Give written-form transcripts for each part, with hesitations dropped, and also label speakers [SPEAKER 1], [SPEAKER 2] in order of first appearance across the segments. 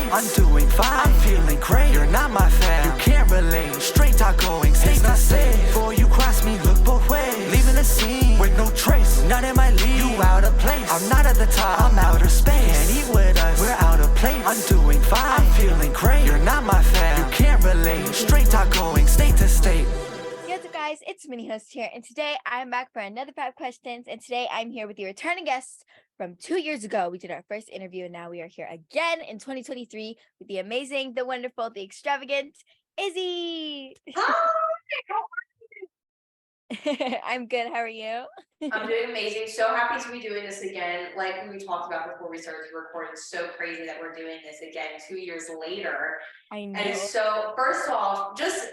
[SPEAKER 1] place. I'm doing fine, I'm feeling great. You're not my fan, you can't relate. Straight talk going, safe to say. Before you cross me, look both ways. Leaving the scene with no trace, none in my league. You out of place, I'm not at the top, I'm outer space. Can't eat with us, we're out of place. I'm doing fine, I'm feeling great. You're not my fan, you can't relate. Straight talk going, state to state.
[SPEAKER 2] What's up, guys? It's Mini Host here, and today I'm back for another 5 questions. And today I'm here with the returning guests from 2 years ago. We did our first interview, and now we are here again in 2023 with the amazing, the wonderful, the extravagant Izzy.
[SPEAKER 3] Hi,
[SPEAKER 2] I'm good. How are you?
[SPEAKER 3] I'm doing amazing. So happy to be doing this again. Like we talked about before we started recording, so crazy that we're doing this again 2 years later.
[SPEAKER 2] I know.
[SPEAKER 3] And so first off, just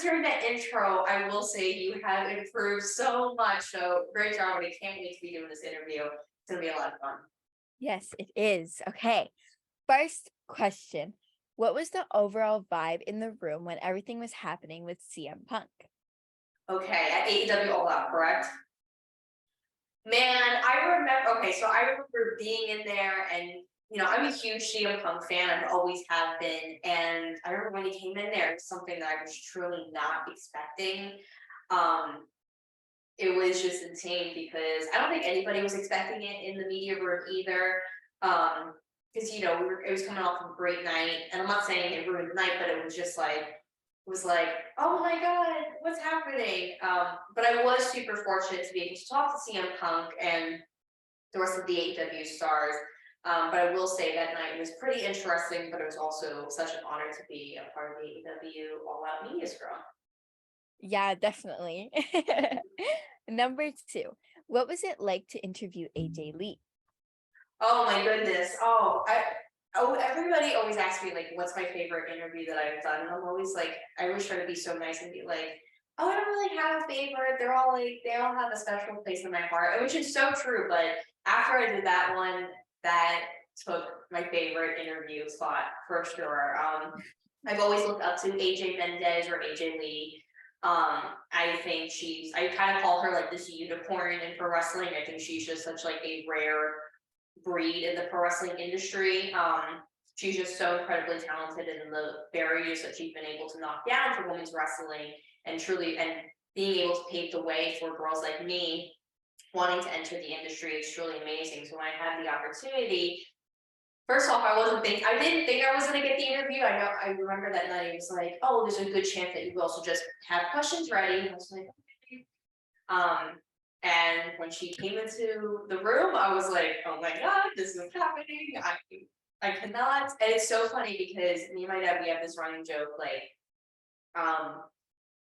[SPEAKER 3] hearing that intro, I will say you have improved so much. So great job. I can't wait to be doing this interview. It's gonna be a lot of fun.
[SPEAKER 2] Yes, it is. Okay. First question. What was the overall vibe in the room when everything was happening with CM Punk?
[SPEAKER 3] Okay, at AEW All Out, correct? Man, I remember being in there, and I'm a huge CM Punk fan. I've always have been, and I remember when he came in there, it was something that I was truly not expecting. It was just insane because I don't think anybody was expecting it in the media room either. Because it was coming off of a great night, and I'm not saying it ruined the night, but it was just like. Was like, oh my God, what's happening? But I was super fortunate to be able to talk to CM Punk and the rest of the AEW stars. But I will say that night was pretty interesting, but it was also such an honor to be a part of the AEW All Out Media Scrum.
[SPEAKER 2] Yeah, definitely. Number 2, what was it like to interview AJ Lee?
[SPEAKER 3] Oh my goodness. Everybody always asks me, like, what's my favorite interview that I've done? And I'm always like, I always try to be so nice and be like, oh, I don't really have a favorite. They all have a special place in my heart, which is so true. But after I did that one, that took my favorite interview spot for sure. I've always looked up to AJ Mendez or AJ Lee. I kind of call her like this unicorn in pro wrestling. I think she's just such like a rare breed in the pro wrestling industry. She's just so incredibly talented, and the barriers that she's been able to knock down for women's wrestling and being able to pave the way for girls like me wanting to enter the industry is truly amazing. So when I had the opportunity, first off, I didn't think I was going to get the interview. I remember that night it was like, oh, there's a good chance that you will, so just have questions ready. And I was like, okay. And when she came into the room, I was like, oh my God, this is happening. I cannot. And it's so funny because me and my dad, we have this running joke, like,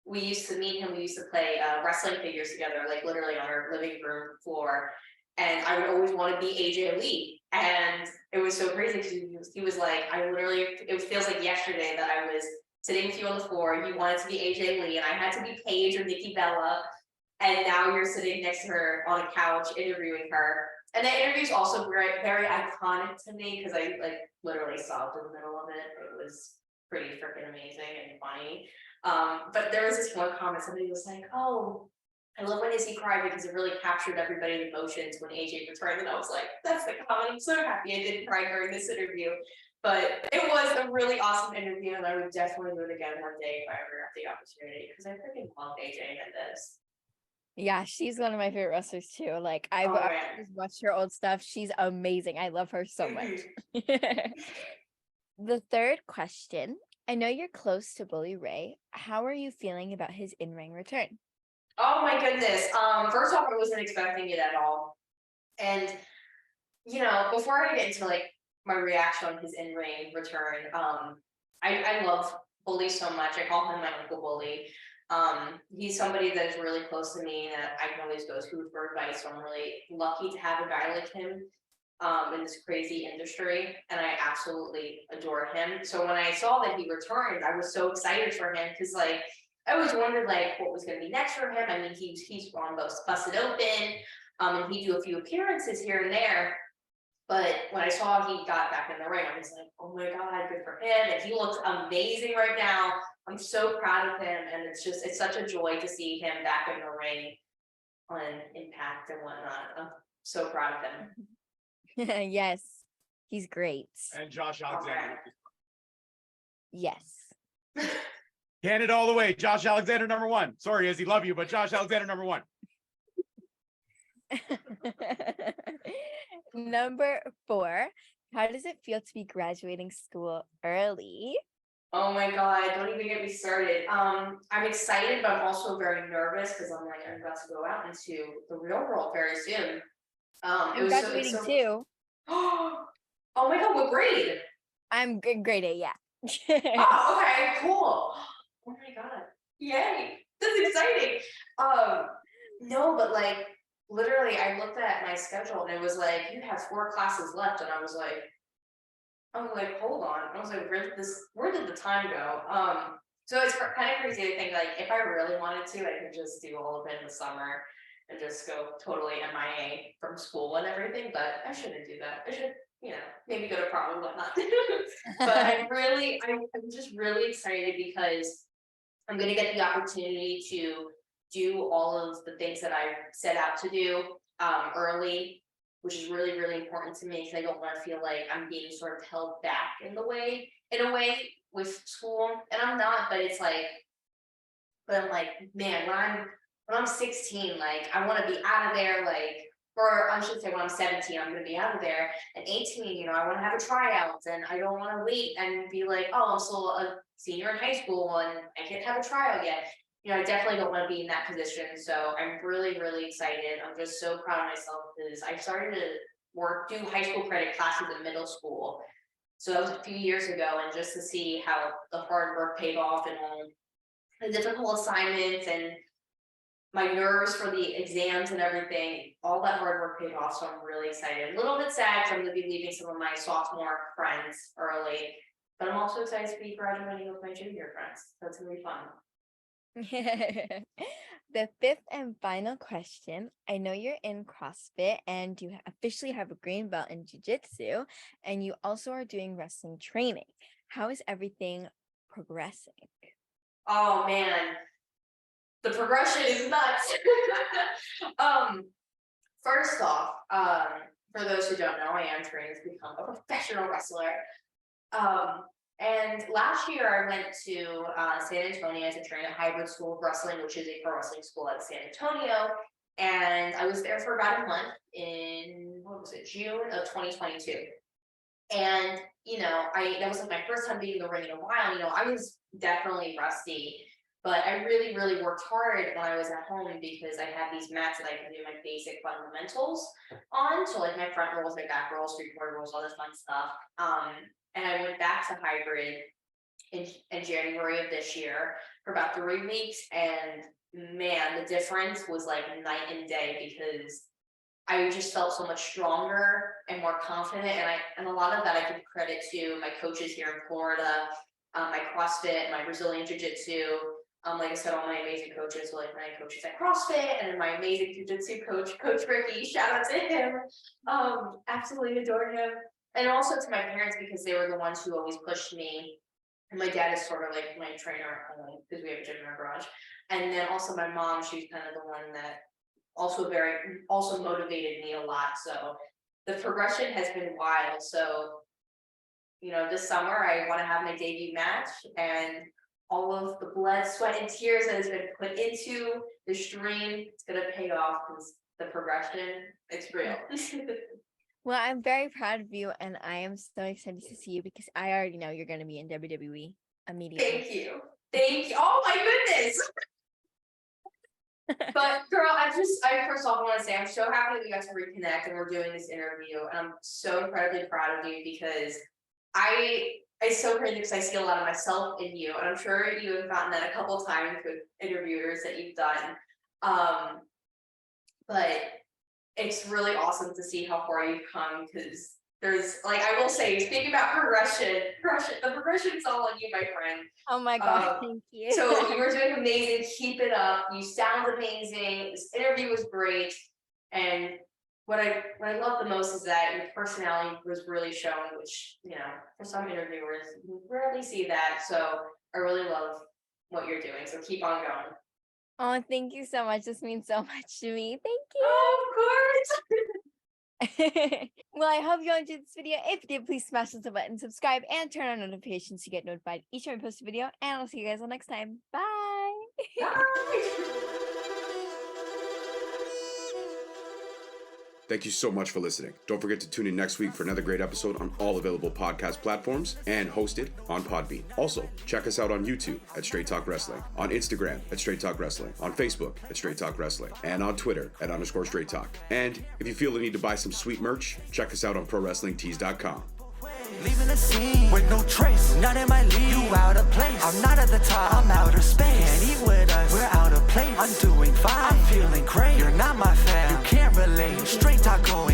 [SPEAKER 3] we used to meet him, we used to play wrestling figures together, like literally on our living room floor. And I would always want to be AJ Lee. And it was so crazy because he was like, it feels like yesterday that I was sitting with you on the floor, you wanted to be AJ Lee, and I had to be Paige or Nikki Bella. And now you're sitting next to her on a couch interviewing her. And that interview is also very, very iconic to me because I like literally sobbed in the middle of it. It was pretty freaking amazing and funny. But there was this one comment, somebody was like, oh, I love when Izzy cried because it really captured everybody's emotions when AJ returned. And I was like, that's the comment. I'm so happy I didn't cry during this interview. But it was a really awesome interview, and I would definitely do it again one day if I ever got the opportunity because I freaking love AJ Mendez.
[SPEAKER 2] Yeah, she's one of my favorite wrestlers too. Like I've just watched her old stuff. She's amazing. I love her so much. The third question. I know you're close to Bully Ray. How are you feeling about his in-ring return?
[SPEAKER 3] Oh my goodness. First off, I wasn't expecting it at all. And before I get into like my reaction on his in-ring return, I love Bully so much. I call him my Uncle Bully. He's somebody that is really close to me that I can always go to for advice. So I'm really lucky to have a guy like him in this crazy industry, and I absolutely adore him. So when I saw that he returned, I was so excited for him because like I always wondered like what was going to be next for him. I mean, he's on Busted Open, and he do a few appearances here and there. But when I saw he got back in the ring, I was like, oh my God, good for him. And he looks amazing right now. I'm so proud of him. And it's such a joy to see him back in the ring on Impact and whatnot. I'm so proud of him.
[SPEAKER 2] Yes, He's great.
[SPEAKER 4] And Josh Alexander.
[SPEAKER 2] Yes.
[SPEAKER 4] Canada all the way. Josh Alexander, number one. Sorry, Izzy, love you, but Josh Alexander, number one.
[SPEAKER 2] Number 4, how does it feel to be graduating school early?
[SPEAKER 3] Oh my God, don't even get me started. I'm excited, but I'm also very nervous because I'm about to go out into the real world very soon.
[SPEAKER 2] I'm graduating too.
[SPEAKER 3] Oh my God, what grade?
[SPEAKER 2] I'm grade 8, yeah.
[SPEAKER 3] Oh, okay, cool. Oh my God, yay, that's exciting. No, but like literally, I looked at my schedule and it was like you have 4 classes left, and I was like, hold on. I was like, where did the time go? So it's kind of crazy to think like if I really wanted to, I could just do all of it in the summer and just go totally MIA from school and everything, but I shouldn't do that. I should, maybe go to prom and whatnot. But I'm just really excited because I'm gonna get the opportunity to do all of the things that I set out to do early, which is really, really important to me because I don't want to feel like I'm being sort of held back in a way with school. And I'm not, but I'm like, man, when I'm 16, like I want to be out of there, or I should say when I'm 17, I'm gonna be out of there. And 18, I want to have a tryout, and I don't want to wait and be like, oh, I'm still a senior in high school and I can't have a tryout yet. I definitely don't want to be in that position. So I'm really, really excited. I'm just so proud of myself because I started to do high school credit classes in middle school. So that was a few years ago, and just to see how the hard work paid off and all the difficult assignments and my nerves for the exams and everything, all that hard work paid off. So I'm really excited. A little bit sad because I'm going to be leaving some of my sophomore friends early, but I'm also excited to be graduating with my junior friends. So it's going to be fun.
[SPEAKER 2] The 5th and final question. I know you're in CrossFit and you officially have a green belt in jiu-jitsu, and you also are doing wrestling training. How is everything progressing?
[SPEAKER 3] Oh man, the progression is nuts. First off, for those who don't know, I am training to become a professional wrestler. And last year I went to San Antonio to train at Hybrid School of Wrestling, which is a pro wrestling school at San Antonio. And I was there for about a month in, June of 2022. And, that was like my first time being in the ring in a while. I was definitely rusty, but I really, really worked hard when I was at home because I had these mats that I could do my basic fundamentals on. So like my front rolls, my back rolls, 3/4 rolls, all this fun stuff. And I went back to hybrid in January of this year for about 3 weeks. And man, the difference was like night and day because I just felt so much stronger and more confident. And a lot of that I could credit to my coaches here in Florida, my CrossFit, my Brazilian Jiu-Jitsu. Like I said, all my amazing coaches, so like my coaches at CrossFit and then my amazing Jiu-Jitsu coach, Coach Ricky, shout out to him. Absolutely adore him. And also to my parents because they were the ones who always pushed me. And my dad is sort of like my trainer at home because we have a gym in our garage. And then also my mom, she's kind of the one that also motivated me a lot. So the progression has been wild. So, this summer I want to have my debut match, and all of the blood, sweat, and tears that has been put into the stream, it's gonna pay off because the progression, it's real.
[SPEAKER 2] Well, I'm very proud of you, and I am so excited to see you because I already know you're going to be in WWE immediately.
[SPEAKER 3] Thank you. Oh my goodness. But girl, I first off want to say I'm so happy that we got to reconnect and we're doing this interview, and I'm so incredibly proud of you because it's so crazy because I see a lot of myself in you, and I'm sure you have gotten that a couple times with interviewers that you've done. But it's really awesome to see how far you've come because there's I will say, speaking about progression, the progression is all on you, my friend.
[SPEAKER 2] Oh my God, thank you.
[SPEAKER 3] So you were doing amazing. Keep it up. You sound amazing. This interview was great. And what I love the most is that your personality was really shown, which, for some interviewers, you rarely see that. So I really love what you're doing. So keep on going.
[SPEAKER 2] Oh, thank you so much. This means so much to me. Thank you.
[SPEAKER 3] Oh, of course.
[SPEAKER 2] Well, I hope you all enjoyed this video. If you did, please smash the sub button, subscribe, and turn on notifications to get notified each time I post a video. And I'll see you guys all next time. Bye.
[SPEAKER 5] Thank you so much for listening. Don't forget to tune in next week for another great episode on all available podcast platforms and hosted on Podbean. Also, check us out on YouTube at Straight Talk Wrestling, on Instagram at Straight Talk Wrestling, on Facebook at Straight Talk Wrestling, and on Twitter at _Straight Talk. And if you feel the need to buy some sweet merch, check us out on ProWrestlingTees.com.
[SPEAKER 1] Leaving the scene with no trace, not in my league. You out of place. I'm not at the top, I'm outer space. Can't eat with us, we're out of place. I'm doing fine, I'm feeling great. You're not my fan, you can't relate. Straight talk going.